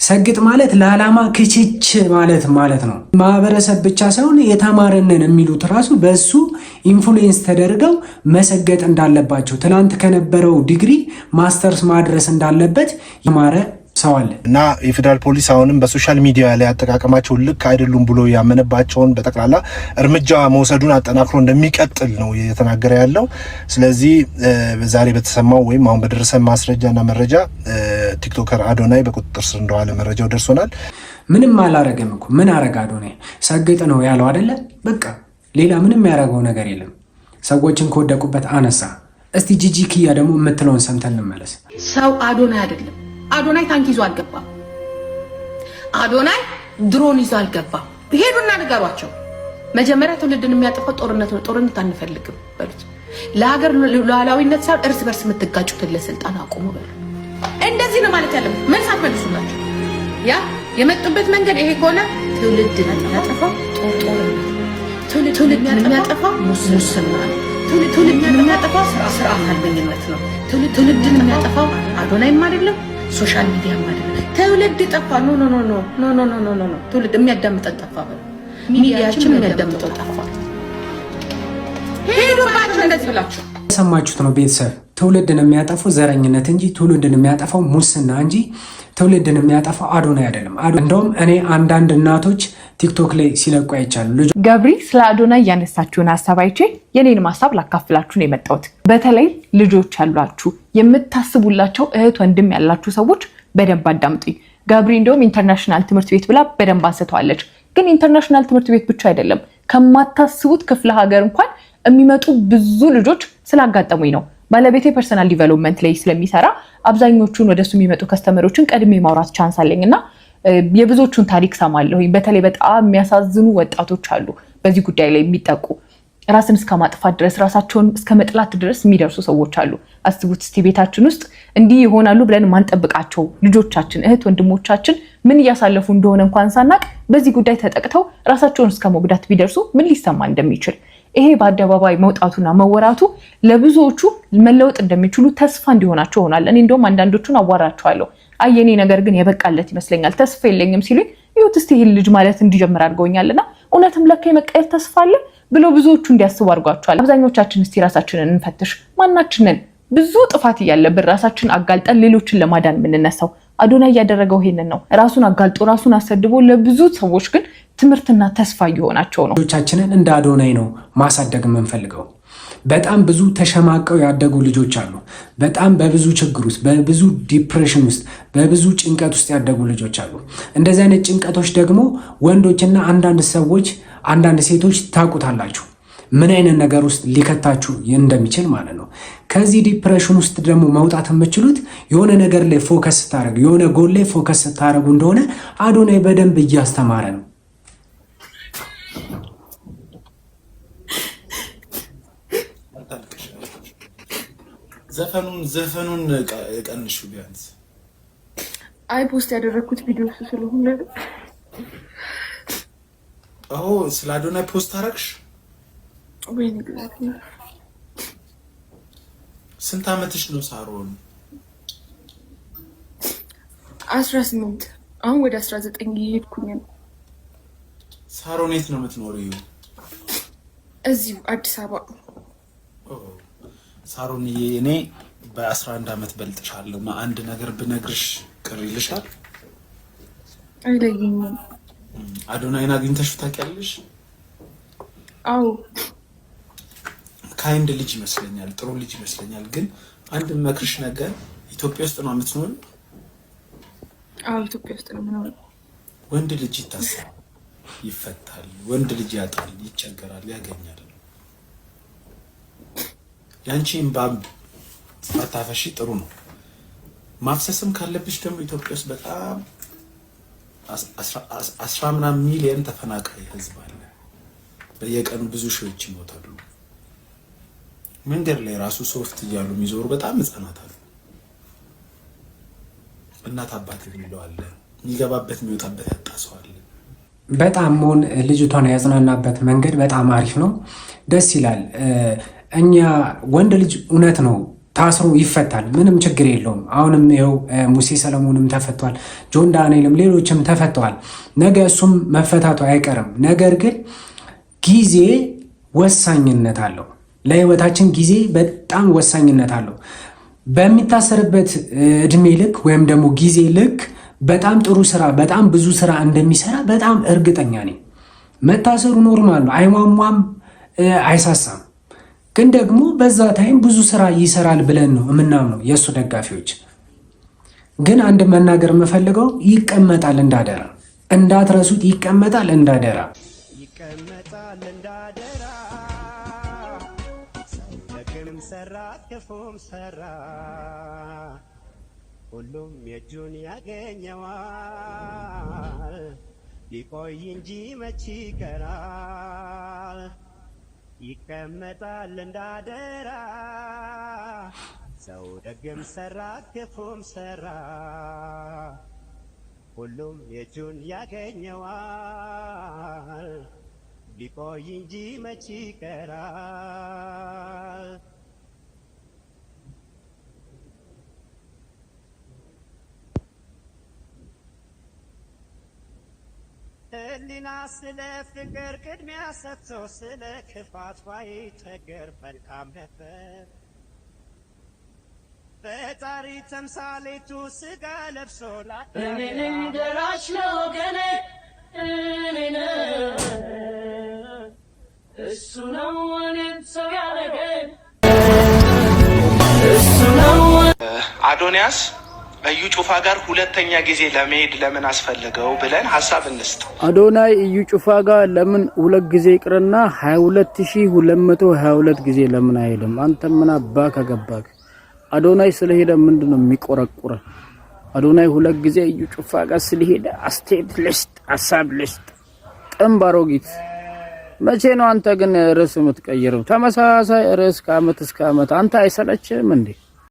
ሰግጥ ማለት ለዓላማ ክችች ማለት ነው። ማህበረሰብ ብቻ ሳይሆን የተማረንን የሚሉት ራሱ በሱ ኢንፍሉዌንስ ተደርገው መሰገጥ እንዳለባቸው ትናንት ከነበረው ዲግሪ ማስተርስ ማድረስ እንዳለበት የተማረ ሰው አለ እና የፌደራል ፖሊስ አሁንም በሶሻል ሚዲያ ላይ አጠቃቀማቸው ልክ አይደሉም ብሎ ያመነባቸውን በጠቅላላ እርምጃ መውሰዱን አጠናክሮ እንደሚቀጥል ነው እየተናገረ ያለው። ስለዚህ ዛሬ በተሰማው ወይም አሁን በደረሰ ማስረጃና መረጃ ቲክቶከር አዶናይ በቁጥጥር ስር እንደዋለ መረጃው ደርሶናል። ምንም አላረገም እኮ ምን አረጋ? አዶናይ ሰግጥ ነው ያለው አይደለ? በቃ ሌላ ምንም ያረገው ነገር የለም። ሰዎችን ከወደቁበት አነሳ። እስቲ ጂጂ ኪያ ደግሞ የምትለውን ሰምተን እንመለስ። ሰው አዶናይ አይደለም። አዶናይ ታንክ ይዞ አልገባም። አዶናይ ድሮን ይዞ አልገባም። ሄዱና ንገሯቸው። መጀመሪያ ትውልድን የሚያጠፋው ጦርነት ነው። ጦርነት አንፈልግም በሉት። ለሀገር ሉዓላዊነት ሳይሆን እርስ በርስ የምትጋጩትን ለስልጣን አቁሙ በሉ። እንደዚህ ነው ማለት ያለው። መልስ አትመልሱላቸው። ያ የመጡበት መንገድ ይሄ ከሆነ ትውልድን የሚያጠፋው ትውልድን የሚያጠፋው ሙስና ነው። ትውልድን የሚያጠፋው ስርዓት አልበኝነት ነው። ትውልድን የሚያጠፋው አዶናይም አይደለም ሶሻል ሚዲያ ማለት ነው። ትውልድ ጠፋ። ኖ ኖ ኖ ኖ ኖ ኖ ኖ ኖ ትውልድ የሚያዳምጠን ጠፋ። ሚዲያችን የሚያዳምጠው ጠፋ። ሄዱባችሁ እንደዚህ ብላችሁ ሰማችሁት ነው ቤተሰብ። ትውልድን የሚያጠፋው ዘረኝነት እንጂ ትውልድን የሚያጠፋው ሙስና እንጂ ትውልድን የሚያጠፋው አዶናይ አይደለም። እንደውም እኔ አንዳንድ እናቶች ቲክቶክ ላይ ሲለቁ አይቻሉ። ገብሪ ስለ አዶናይ ያነሳችሁን ሀሳብ አይቼ የኔንም ሀሳብ ላካፍላችሁ ነው የመጣሁት። በተለይ ልጆች ያሏችሁ የምታስቡላቸው እህት ወንድም ያላችሁ ሰዎች በደንብ አዳምጡኝ። ገብሪ እንደውም ኢንተርናሽናል ትምህርት ቤት ብላ በደንብ አንስተዋለች። ግን ኢንተርናሽናል ትምህርት ቤት ብቻ አይደለም፣ ከማታስቡት ክፍለ ሀገር እንኳን የሚመጡ ብዙ ልጆች ስላጋጠሙኝ ነው። ባለቤቴ ፐርሰናል ዲቨሎፕመንት ላይ ስለሚሰራ አብዛኞቹን ወደሱ የሚመጡ ከስተመሮችን ቀድሜ ማውራት ቻንስ አለኝና የብዙዎቹን ታሪክ ሰማለሁኝ። በተለይ በጣም የሚያሳዝኑ ወጣቶች አሉ በዚህ ጉዳይ ላይ የሚጠቁ ራስን እስከ ማጥፋት ድረስ ራሳቸውን እስከ መጥላት ድረስ የሚደርሱ ሰዎች አሉ። አስቡት እስቲ ቤታችን ውስጥ እንዲህ ይሆናሉ ብለን ማንጠብቃቸው ልጆቻችን እህት ወንድሞቻችን ምን እያሳለፉ እንደሆነ እንኳን ሳናቅ በዚህ ጉዳይ ተጠቅተው ራሳቸውን እስከ መጉዳት ቢደርሱ ምን ሊሰማ እንደሚችል ይሄ በአደባባይ መውጣቱና መወራቱ ለብዙዎቹ መለወጥ እንደሚችሉ ተስፋ እንዲሆናቸው ሆናል። እኔ እንደውም አንዳንዶቹን አዋራቸዋለሁ። አየኔ ነገር ግን የበቃለት ይመስለኛል ተስፋ የለኝም ሲሉኝ ይሁት እስቲ ይሄን ልጅ ማለት እንዲጀምር አድርገውኛልና እውነትም ለካ የመቀየር ተስፋ አለ ብሎ ብዙዎቹ እንዲያስቡ አድርጓቸዋል። አብዛኞቻችን እስቲ ራሳችንን እንፈትሽ። ማናችንን ብዙ ጥፋት እያለብን ራሳችን አጋልጠን ሌሎችን ለማዳን የምንነሳው? አዶናይ ያደረገው ይሄንን ነው። ራሱን አጋልጦ ራሱን አሰድቦ ለብዙ ሰዎች ግን ትምህርትና ተስፋ እየሆናቸው ነው። ልጆቻችንን እንደ አዶናይ ነው ማሳደግ የምንፈልገው። በጣም ብዙ ተሸማቀው ያደጉ ልጆች አሉ። በጣም በብዙ ችግር ውስጥ፣ በብዙ ዲፕሬሽን ውስጥ፣ በብዙ ጭንቀት ውስጥ ያደጉ ልጆች አሉ። እንደዚህ አይነት ጭንቀቶች ደግሞ ወንዶችና አንዳንድ ሴቶች ታውቁታላችሁ ምን አይነት ነገር ውስጥ ሊከታችሁ እንደሚችል ማለት ነው። ከዚህ ዲፕሬሽን ውስጥ ደግሞ መውጣት የምችሉት የሆነ ነገር ላይ ፎከስ ስታደርጉ፣ የሆነ ጎል ላይ ፎከስ ስታደርጉ እንደሆነ አዶናይ በደንብ እያስተማረ ነው። ዘፈኑን ቀንሹ ቢያንስ። አይ ፖስት ያደረኩት ቪዲዮ ስለሆነ ስለ አዶናይ ፖስት አደረግሽ? ስንት ዓመትሽ ነው ሳሮን? 18 አሁን ወደ 19 እየሄድኩኝ ነው። ሳሮን የት ነው የምትኖሪው? እዚሁ አዲስ አበባ። ሳሮንዬ እኔ በ11 ዓመት በልጥሻለሁ። አንድ ነገር ብነግርሽ ቅር ይልሻል? አይለኝም። አዶናይን አግኝተሽው ታውቂያለሽ? አዎ ካይንድ ልጅ ይመስለኛል፣ ጥሩ ልጅ ይመስለኛል። ግን አንድ መክርሽ ነገር ኢትዮጵያ ውስጥ ነው የምትኖሪው? አዎ ኢትዮጵያ ውስጥ ነው የምኖረው። ወንድ ልጅ ይታሰራል፣ ይፈታል። ወንድ ልጅ ያጣል፣ ይቸገራል፣ ያገኛል። ያንቺን ባብ ማታፈሺ ጥሩ ነው። ማፍሰስም ካለብሽ ደግሞ ኢትዮጵያ ውስጥ በጣም 10 ሚሊዮን ተፈናቃይ ህዝብ አለ። በየቀኑ ብዙ ሺዎች ይሞታሉ። መንገድ ላይ ራሱ ሶፍት እያሉ የሚዞሩ በጣም ህጻናት አሉ። እናት አባት የሚለው አለ፣ የሚገባበት የሚወጣበት ያጣ ሰው አለ። በጣም ሞን ልጅቷን ያጽናናበት መንገድ በጣም አሪፍ ነው፣ ደስ ይላል። እኛ ወንድ ልጅ እውነት ነው ታስሮ ይፈታል። ምንም ችግር የለውም። አሁንም ይኸው ሙሴ ሰለሞንም ተፈቷል፣ ጆን ዳንኤልም ሌሎችም ተፈተዋል። ነገ እሱም መፈታቱ አይቀርም። ነገር ግን ጊዜ ወሳኝነት አለው። ለህይወታችን ጊዜ በጣም ወሳኝነት አለው። በሚታሰርበት እድሜ ልክ ወይም ደግሞ ጊዜ ልክ በጣም ጥሩ ስራ፣ በጣም ብዙ ስራ እንደሚሰራ በጣም እርግጠኛ ነኝ። መታሰሩ ኖርማል ነው፣ አይሟሟም፣ አይሳሳም። ግን ደግሞ በዛ ታይም ብዙ ስራ ይሰራል ብለን ነው የምናምነው የእሱ ደጋፊዎች። ግን አንድ መናገር የምፈልገው ይቀመጣል እንዳደራ፣ እንዳትረሱት፣ ይቀመጣል እንዳደራ። ይቀመጣል እንዳደራ ደግም ሰራ ክፉም ሰራ ሁሉም የእጁን ያገኘዋል። ሊቆይ እንጂ መች ይቀራል። ይቀመጣል እንዳደራ ሰው ደግም ሰራ ክፉም ሰራ ሁሉም የእጁን ያገኘዋል። ሊቆይ እንጂ መች ይቀራል። ህሊና ስለ ፍቅር ቅድሚያ ሰጥቶ ስለ ክፋት ባይቸገር መልካም ነበር። ፈጣሪ ተምሳሌቱ ስጋ ለብሶ እኔን ደራሽ ለወገኔ እኔን እሱ ነው እኔን ሰው ያደረገኝ እሱ ነው። አዶንያስ እዩ ጩፋ ጋር ሁለተኛ ጊዜ ለመሄድ ለምን አስፈልገው ብለን ሀሳብ እንስጥ። አዶናይ እዩ ጩፋ ጋር ለምን ሁለት ጊዜ ይቅርና 22222 ጊዜ ለምን አይሄድም? አንተ ምን አባ ከገባክ? አዶናይ ስለሄደ ምንድነው የሚቆረቁረ? አዶናይ ሁለት ጊዜ እዩ ጩፋ ጋር ስለሄደ አስቴት ልስጥ፣ ሀሳብ ልስጥ። ጥምባሮጊት መቼ ነው አንተ ግን ርዕስ የምትቀይረው? ተመሳሳይ ርዕስ ከአመት እስከ አመት አንተ አይሰለችም እንዴ?